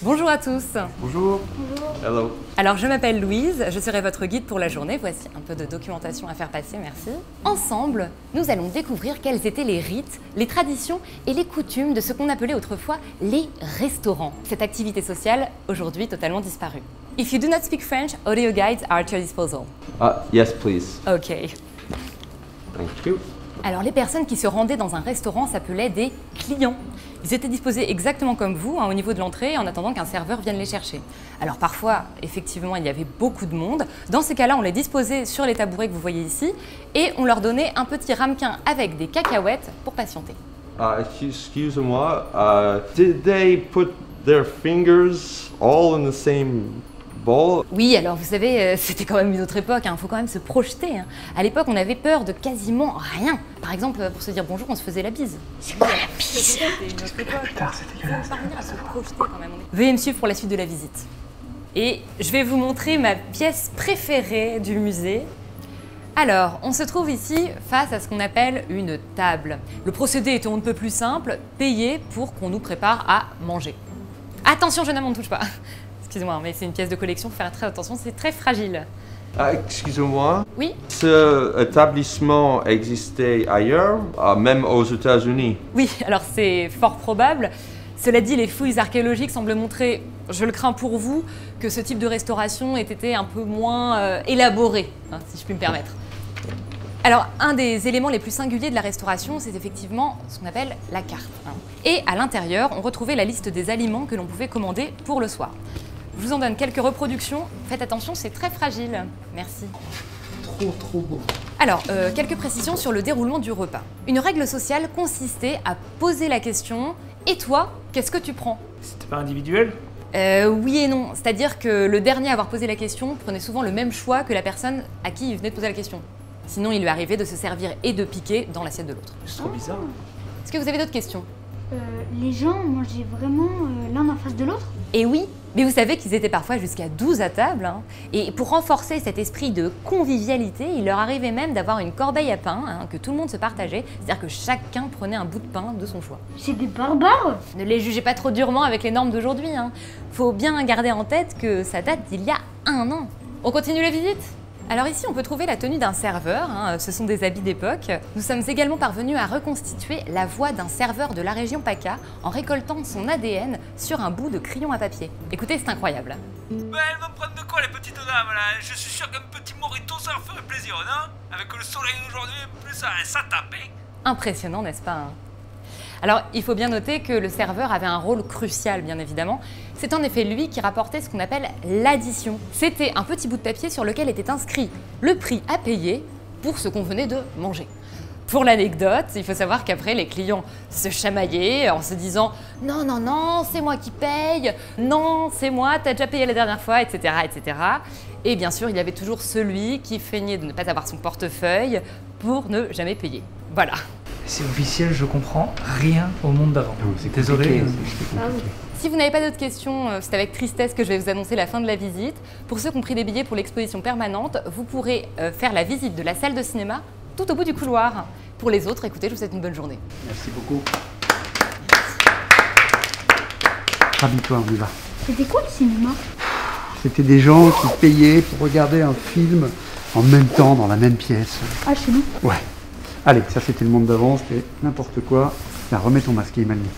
Bonjour à tous. Bonjour. Hello. Alors je m'appelle Louise, je serai votre guide pour la journée. Voici un peu de documentation à faire passer, merci. Ensemble, nous allons découvrir quels étaient les rites, les traditions et les coutumes de ce qu'on appelait autrefois les restaurants. Cette activité sociale, aujourd'hui totalement disparue. If you do not speak French, audio guides are at your disposal. Yes, please. Ok. Thank you. Alors les personnes qui se rendaient dans un restaurant s'appelaient des clients. Ils étaient disposés exactement comme vous, au niveau de l'entrée, en attendant qu'un serveur vienne les chercher. Alors parfois, effectivement, il y avait beaucoup de monde. Dans ces cas-là, on les disposait sur les tabourets que vous voyez ici et on leur donnait un petit ramequin avec des cacahuètes pour patienter. Excuse-moi, did they put their fingers all in the same bowl? Oui, alors vous savez, c'était quand même une autre époque, il faut quand même se projeter. À l'époque, on avait peur de quasiment rien. Par exemple, pour se dire bonjour, on se faisait la bise. C'est quoi la bise? C'était une autre époque. Putain, c'est dégueulasse. On parvenir à se projeter quand même. Veuillez me suivre pour la suite de la visite. Et je vais vous montrer ma pièce préférée du musée. Alors, on se trouve ici face à ce qu'on appelle une table. Le procédé est on ne peut plus simple, payer pour qu'on nous prépare à manger. Attention, jeune homme, on ne touche pas. Excusez-moi, mais c'est une pièce de collection, faut faire très attention, c'est très fragile. Excusez-moi. Oui? Ce établissement existait ailleurs, même aux États-Unis. Oui, alors c'est fort probable. Cela dit, les fouilles archéologiques semblent montrer, je le crains pour vous, que ce type de restauration ait été un peu moins élaboré, si je puis me permettre. Alors, un des éléments les plus singuliers de la restauration, c'est effectivement ce qu'on appelle la carte. Et à l'intérieur, on retrouvait la liste des aliments que l'on pouvait commander pour le soir. Je vous en donne quelques reproductions. Faites attention, c'est très fragile. Merci. Trop beau. Alors, quelques précisions sur le déroulement du repas. Une règle sociale consistait à poser la question « Et toi, qu'est-ce que tu prends ?» C'était pas individuel? Oui et non. C'est-à-dire que le dernier à avoir posé la question prenait souvent le même choix que la personne à qui il venait de poser la question. Sinon, il lui arrivait de se servir et de piquer dans l'assiette de l'autre. C'est trop bizarre. Est-ce que vous avez d'autres questions? Les gens mangeaient vraiment l'un en face de l'autre? Et oui, mais vous savez qu'ils étaient parfois jusqu'à 12 à table. Et pour renforcer cet esprit de convivialité, il leur arrivait même d'avoir une corbeille à pain que tout le monde se partageait. C'est-à-dire que chacun prenait un bout de pain de son choix. C'est des barbares! Ne les jugez pas trop durement avec les normes d'aujourd'hui. Faut bien garder en tête que ça date d'il y a 1 an. On continue la visite? Alors ici, on peut trouver la tenue d'un serveur, ce sont des habits d'époque. Nous sommes également parvenus à reconstituer la voix d'un serveur de la région PACA en récoltant son ADN sur un bout de crayon à papier. Écoutez, c'est incroyable. Elles vont prendre de quoi les petites dames là? Je suis sûr qu'un petit morito ça leur ferait plaisir, non? Avec le soleil d'aujourd'hui, plus ça tape, hein? Impressionnant, n'est-ce pas? Alors, il faut bien noter que le serveur avait un rôle crucial, bien évidemment. C'est en effet lui qui rapportait ce qu'on appelle l'addition. C'était un petit bout de papier sur lequel était inscrit le prix à payer pour ce qu'on venait de manger. Pour l'anecdote, il faut savoir qu'après, les clients se chamaillaient en se disant « Non, non, non, c'est moi qui paye, non, c'est moi, t'as déjà payé la dernière fois, etc. etc. » Et bien sûr, il y avait toujours celui qui feignait de ne pas avoir son portefeuille pour ne jamais payer. Voilà. C'est officiel, je comprends rien au monde d'avant. Désolé. Si vous n'avez pas d'autres questions, c'est avec tristesse que je vais vous annoncer la fin de la visite. Pour ceux qui ont pris des billets pour l'exposition permanente, vous pourrez faire la visite de la salle de cinéma tout au bout du couloir. Pour les autres, écoutez, je vous souhaite une bonne journée. Merci beaucoup. Rhabille-toi, on y va. C'était quoi le cinéma? C'était des gens qui payaient pour regarder un film en même temps dans la même pièce. Ah, chez nous? Ouais. Allez, ça c'était le monde d'avant, c'était n'importe quoi. Là, remets ton masque, il est mal mis.